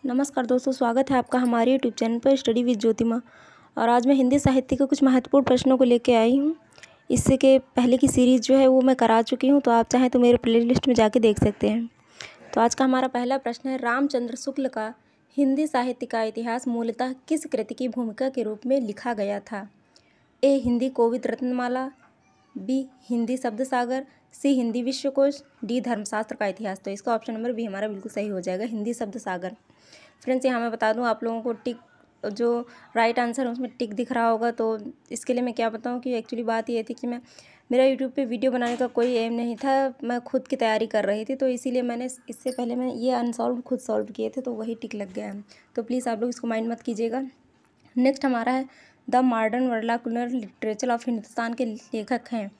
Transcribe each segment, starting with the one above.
नमस्कार दोस्तों, स्वागत है आपका हमारे यूट्यूब चैनल पर स्टडी विद ज्योतिमा। और आज मैं हिंदी साहित्य के कुछ महत्वपूर्ण प्रश्नों को लेकर आई हूँ। इससे के पहले की सीरीज़ जो है वो मैं करा चुकी हूँ, तो आप चाहें तो मेरे प्लेलिस्ट में जाके देख सकते हैं। तो आज का हमारा पहला प्रश्न है, रामचंद्र शुक्ल का हिंदी साहित्य का इतिहास मूलतः किस कृति की भूमिका के रूप में लिखा गया था? ए. हिंदी कोविद रत्नमाला, बी. हिंदी शब्द सागर, सी. हिंदी विश्वकोश, डी. धर्मशास्त्र का इतिहास। तो इसका ऑप्शन नंबर बी हमारा बिल्कुल सही हो जाएगा, हिंदी शब्द सागर। फ्रेंड्स, यहाँ मैं बता दूँ आप लोगों को, टिक जो राइट आंसर है उसमें टिक दिख रहा होगा। तो इसके लिए मैं क्या बताऊँ कि एक्चुअली बात ये थी कि मेरा यूट्यूब पे वीडियो बनाने का कोई एम नहीं था, मैं खुद की तैयारी कर रही थी, तो इसीलिए मैंने इससे पहले मैं ये अनसॉल्व खुद सॉल्व किए थे, तो वही टिक लग गया है। तो प्लीज़ आप लोग इसको माइंड मत कीजिएगा। नेक्स्ट हमारा है, the modern vernacular literature of Hindustan के लेखक हैं?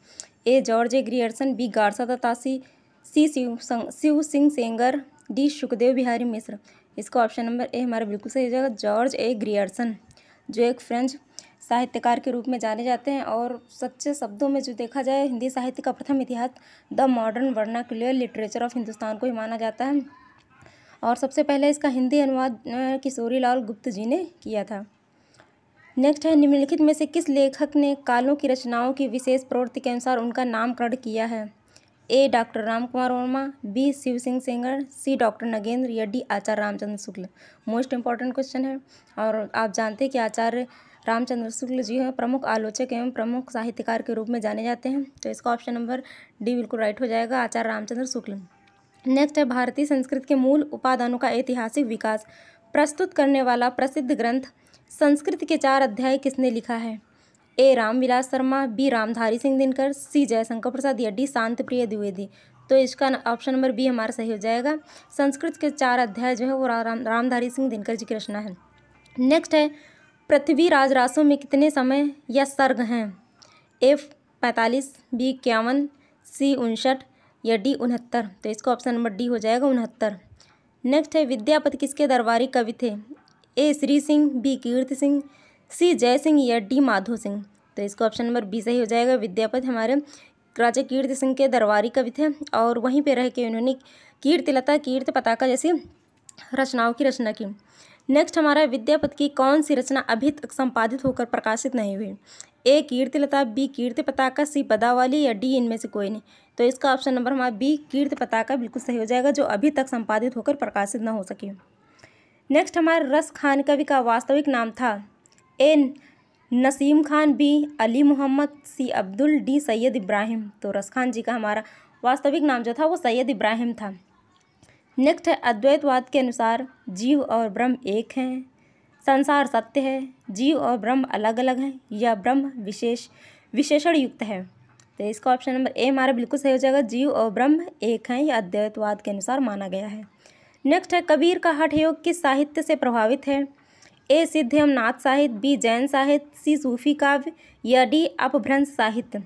A. George a. Grierson, b. Garcin de Tassy, c. Shiv Singh Sengar, d. Sukhdev Bihari Mishra. इसका ऑप्शन नंबर ए हमारा बिल्कुल सही हो जाएगा, जॉर्ज ए. ग्रियर्सन, जो एक फ्रेंच साहित्यकार के रूप में जाने जाते हैं। और सच्चे शब्दों में जो देखा जाए, हिंदी साहित्य का प्रथम इतिहास the modern vernacular literature of Hindustan को ही माना जाता है। और सबसे पहले इसका हिंदी अनुवाद किशोरी लाल गुप्त जी ने किया था। नेक्स्ट है, निम्नलिखित में से किस लेखक ने कालों की रचनाओं की विशेष प्रवृत्ति के अनुसार उनका नामकरण किया है? A. Doctor Ram Kumar Verma, b. Shiv Singh Sengar, c. Doctor Nagendra, या d. Acharya Ramchandra Shukla. Most important question है। और आप जानते हैं कि आचार्य रामचंद्र शुक्ल जी हैं प्रमुख आलोचक एवं प्रमुख साहित्यकार के रूप में जाने जाते हैं। तो इसका ऑप्शन नंबर डी बिल्कुल राइट हो जाएगा, आचार्य रामचंद्र शुक्ल। नेक्स्ट है, भारतीय संस्कृत के मूल उपादानों का ऐतिहासिक विकास प्रस्तुत करने वाला प्रसिद्ध ग्रंथ संस्कृत के 4 अध्याय किसने लिखा है? ए. रामविलास शर्मा, बी. रामधारी सिंह दिनकर, सी. जयशंकर प्रसाद, या डी. शांति प्रिय द्विवेदी। तो इसका ऑप्शन नंबर बी हमारा सही हो जाएगा, संस्कृत के 4 अध्याय जो है वो रामधारी सिंह दिनकर जी की रचना है। नेक्स्ट है, पृथ्वीराज रासों में कितने समय या सर्ग हैं? ए. 45, बी. 51, सी. 59, या डी. 69। तो इसका ऑप्शन नंबर डी हो जाएगा, 69। नेक्स्ट है, विद्यापति किसके दरबारी कवि थे? ए. श्री सिंह, बी. कीर्ति सिंह, सी. जय सिंह, या डी. माधो सिंह। तो इसका ऑप्शन नंबर बी सही हो जाएगा, विद्यापति हमारे राजा कीर्ति सिंह के दरबारी कवि थे। और वहीं पे रह के उन्होंने कीर्तिलता, कीर्ति पताका जैसी रचनाओं की रचना की। नेक्स्ट हमारा, विद्यापति की कौन सी रचना अभी तक संपादित होकर प्रकाशित नहीं हुई? ए. कीर्तिलता, बी. कीर्ति पताका, सी. पदावली, या डी. इनमें से कोई नहीं। तो इसका ऑप्शन नंबर हमारा बी कीर्ति पताका बिल्कुल सही हो जाएगा, जो अभी तक संपादित होकर प्रकाशित न हो सकी। नेक्स्ट हमारे, रस खान कवि का वास्तविक नाम था? ए. नसीम खान, बी. अली मोहम्मद, सी. अब्दुल, डी. सैयद इब्राहिम। तो रस खान जी का हमारा वास्तविक नाम जो था वो सैयद इब्राहिम था। नेक्स्ट है, अद्वैतवाद के अनुसार जीव और ब्रह्म एक हैं, संसार सत्य है, जीव और ब्रह्म अलग अलग हैं, या ब्रह्म विशेषण युक्त है। तो इसका ऑप्शन नंबर ए हमारा बिल्कुल सही हो जाएगा, जीव और ब्रह्म एक हैं, यह अद्वैतवाद के अनुसार माना गया है। नेक्स्ट है, कबीर का हठ योग किस साहित्य से प्रभावित है? ए. सिद्ध एवं नाथ साहित्य, बी. जैन साहित्य, सी. सूफी काव्य, या डी. अपभ्रंश साहित्य।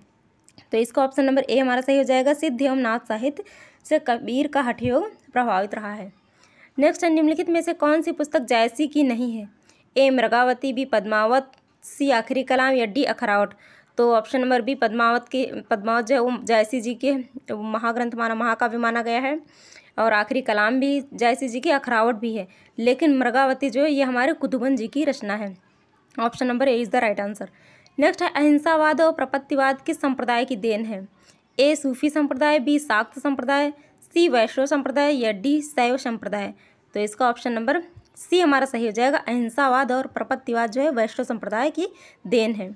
तो इसका ऑप्शन नंबर ए हमारा सही हो जाएगा, सिद्ध एवं नाथ साहित्य से कबीर का हठ योग प्रभावित रहा है। नेक्स्ट है, निम्नलिखित में से कौन सी पुस्तक जायसी की नहीं है? ए. मृगावती, बी. पद्मावत, सी. आखिरी कलाम, या डी. अखरावट। तो ऑप्शन नंबर बी पद्मावत जो है वो जायसी जी के महाग्रंथ महाकाव्य माना गया है। और आखिरी कलाम भी जायसी जी की, अखरावट भी है। लेकिन मृगावती जो है ये हमारे कुतुबन जी की रचना है। Option number A is the right answer. Next है, अहिंसावाद और प्रपत्तिवाद किस संप्रदाय की देन है? ए. सूफी संप्रदाय, बी. शाक्त संप्रदाय, सी. वैष्णव संप्रदाय, या डी. शैव संप्रदाय। तो इसका ऑप्शन नंबर सी हमारा सही हो जाएगा, अहिंसावाद और प्रपत्तिवाद जो है वैष्णव संप्रदाय की देन है।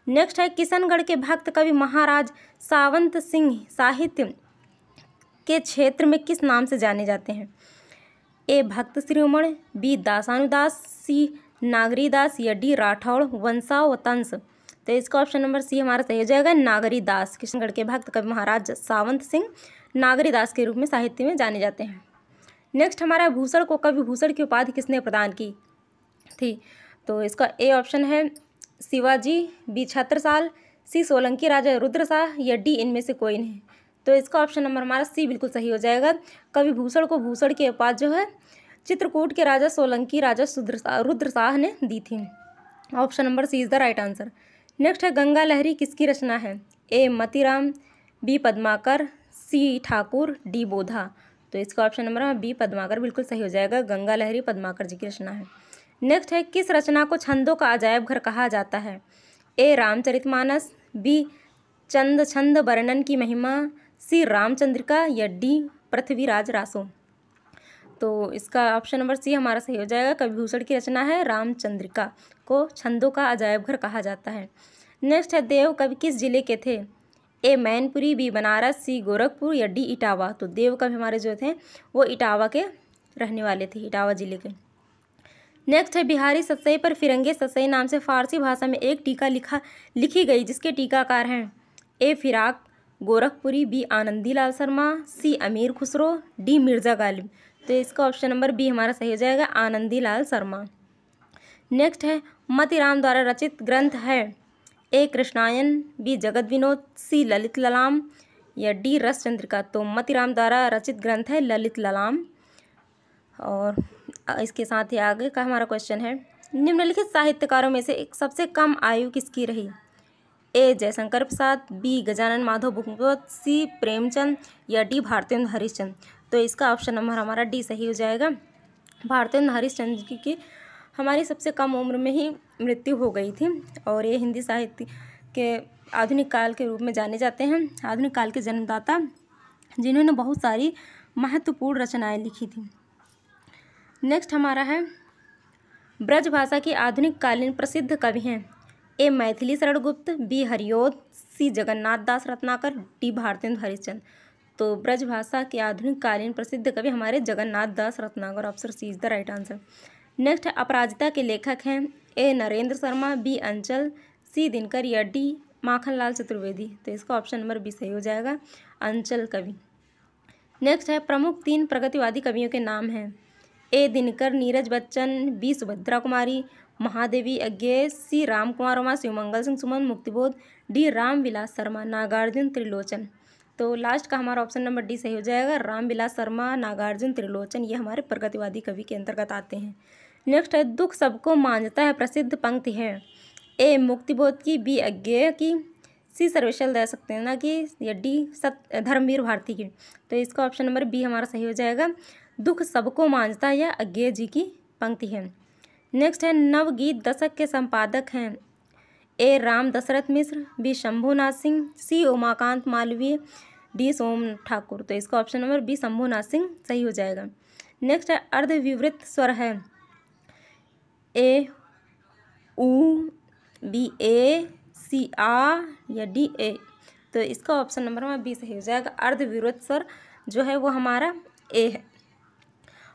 नेक्स्ट है, किशनगढ़ के भक्त कवि महाराज सावंत सिंह साहित्य के क्षेत्र में किस नाम से जाने जाते हैं? ए. भक्त शिरोमणि, बी. दासानुदास, सी. नागरीदास, या डी. राठौड़ वंशावतंस। तो इसका ऑप्शन नंबर सी हमारा सही हो जाएगा, नागरीदास। किशनगढ़ के भक्त कवि महाराज सावंत सिंह नागरीदास के रूप में साहित्य में जाने जाते हैं। नेक्स्ट हमारा, भूषण को कवि भूषण की उपाधि किसने प्रदान की थी? तो इसका ए ऑप्शन है शिवाजी, बी. छत्रसाल, सी. सोलंकी राजा रुद्रशाह, या डी. इनमें से कोई नहीं। तो इसका ऑप्शन नंबर हमारा सी बिल्कुल सही हो जाएगा, कवि भूषण को भूषण की उपाधि जो है चित्रकूट के राजा सोलंकी राजा रुद्रशाह ने दी थी। Option number C is the right answer. Next है, गंगा लहरी किसकी रचना है? A. Matiram, B. Padmakar, C. Thakur, D. Bodha. तो इसका ऑप्शन नंबर बी पद्माकर बिल्कुल सही हो जाएगा। गंगा लहरी पद्माकर जी की रचना है। नेक्स्ट है, किस रचना को छंदों का अजायब घर कहा जाता है? ए रामचरितमानस, बी चंद छंद वर्णन की महिमा, सी रामचंद्रिका, या डी पृथ्वीराज रासो। तो इसका ऑप्शन नंबर सी हमारा सही हो जाएगा। कविभूषण की रचना है रामचंद्रिका को छंदों का अजायब घर कहा जाता है। नेक्स्ट है, देव कवि किस जिले के थे? ए मैनपुरी, बी बनारस, सी गोरखपुर, या डी इटावा। तो देव कवि हमारे जो थे वो इटावा के रहने वाले थे, इटावा जिले के। नेक्स्ट है, बिहारी सतसई पर फिरंगे सतसई नाम से फारसी भाषा में एक टीका लिखी गई जिसके टीकाकार हैं? ए फिराक गोरखपुरी, बी आनंदी लाल शर्मा, सी अमीर खुसरो, डी मिर्ज़ा गालिब। तो इसका ऑप्शन नंबर बी हमारा सही हो जाएगा, आनंदी लाल शर्मा। नेक्स्ट है, मतिराम द्वारा रचित ग्रंथ है? ए कृष्णायन, बी जगत विनोद, सी ललित ललाम, या डी रस चंद्रिका। तो मतिराम द्वारा रचित ग्रंथ है ललित ललाम। और इसके साथ ही आगे का हमारा क्वेश्चन है, निम्नलिखित साहित्यकारों में से एक सबसे कम आयु किसकी रही? ए जयशंकर प्रसाद, बी गजानन माधव भूपत, सी प्रेमचंद, या डी भारतेंदु हरिश्चंद्र। तो इसका ऑप्शन नंबर हमारा डी सही हो जाएगा। भारतेंदु हरिश्चंद्र की हमारी सबसे कम उम्र में ही मृत्यु हो गई थी और ये हिंदी साहित्य के आधुनिक काल के रूप में जाने जाते हैं, आधुनिक काल के जन्मदाता, जिन्होंने बहुत सारी महत्वपूर्ण रचनाएं लिखी थी। नेक्स्ट हमारा है, ब्रजभाषा की आधुनिक कालीन प्रसिद्ध कवि हैं? ए Maithili Sharan Gupt, b Hariaudh, c Jagannath Das Ratnakar, d Bharatendu Harishchandra. तो ब्रजभाषा के आधुनिक कालीन प्रसिद्ध कवि हमारे Jagannath Das Ratnakar, option c is the right answer. Next है, अपराजिता के लेखक हैं? ए नरेंद्र शर्मा, बी अंचल, सी दिनकर, या डी माखनलाल चतुर्वेदी। तो इसका ऑप्शन नंबर बी सही हो जाएगा, अंचल कवि। नेक्स्ट है, प्रमुख 3 प्रगतिवादी कवियों के नाम हैं? ए दिनकर नीरज बच्चन, बी सुभद्रा कुमारी महादेवी अज्ञे, सी राम कुमार वर्मा शिवमंगल सिंह सुमन मुक्तिबोध, डी रामविलास शर्मा नागार्जुन त्रिलोचन। तो लास्ट का हमारा ऑप्शन नंबर डी सही हो जाएगा, रामविलास शर्मा नागार्जुन त्रिलोचन, ये हमारे प्रगतिवादी कवि के अंतर्गत आते हैं। नेक्स्ट है, दुख सबको मांझता है प्रसिद्ध पंक्ति है? ए मुक्तिबोध की, बी अज्ञेय की, सी सर्वशल दया सक्सेना की, या डी धर्मवीर भारती की। तो इसका ऑप्शन नंबर बी हमारा सही हो जाएगा, दुख सबको मांझता है, या अज्ञेय जी की पंक्ति है। नेक्स्ट है, नवगीत दशक के संपादक हैं? A Ram Dashrath Mishra, B Shambhunath Singh, C Umakant Malviya, D Som Thakur. तो इसका option number B Shambhunath Singh सही हो जाएगा। नेक्स्ट है, अर्धविवृत स्वर है? ए ऊ, बी ए, सी आ, या डी ए। तो इसका ऑप्शन नंबर हमारा बी सही हो जाएगा, अर्धविवृत स्वर जो है वो हमारा ए है।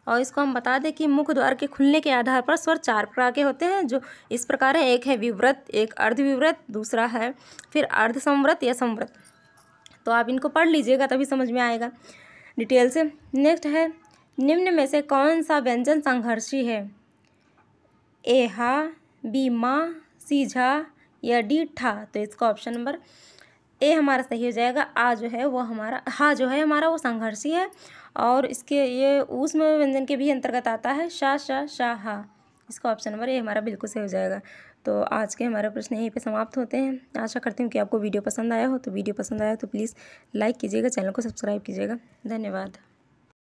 और इसको हम बता दें कि मुख द्वार के खुलने के आधार पर स्वर 4 प्रकार के होते हैं, जो इस प्रकार है। एक है विवृत, एक अर्धविवृत, दूसरा है फिर अर्धसंवृत या संवृत। तो आप इनको पढ़ लीजिएगा तभी समझ में आएगा डिटेल से। नेक्स्ट है, निम्न में से कौन सा व्यंजन संघर्षी है? ए हा, बी माँ, सी झा, या डी ठा। तो इसका ऑप्शन नंबर ए हमारा सही हो जाएगा। आ जो है वो हमारा, हा जो है हमारा वो संघर्षी है और इसके ये ऊष्म व्यंजन के भी अंतर्गत आता है, शा शा शा हा। इसका ऑप्शन नंबर ए हमारा बिल्कुल सही हो जाएगा। तो आज के हमारे प्रश्न यहीं पे समाप्त होते हैं। आशा करती हूँ कि आपको वीडियो पसंद आया हो। तो वीडियो पसंद आया तो प्लीज़ लाइक कीजिएगा, चैनल को सब्सक्राइब कीजिएगा। धन्यवाद।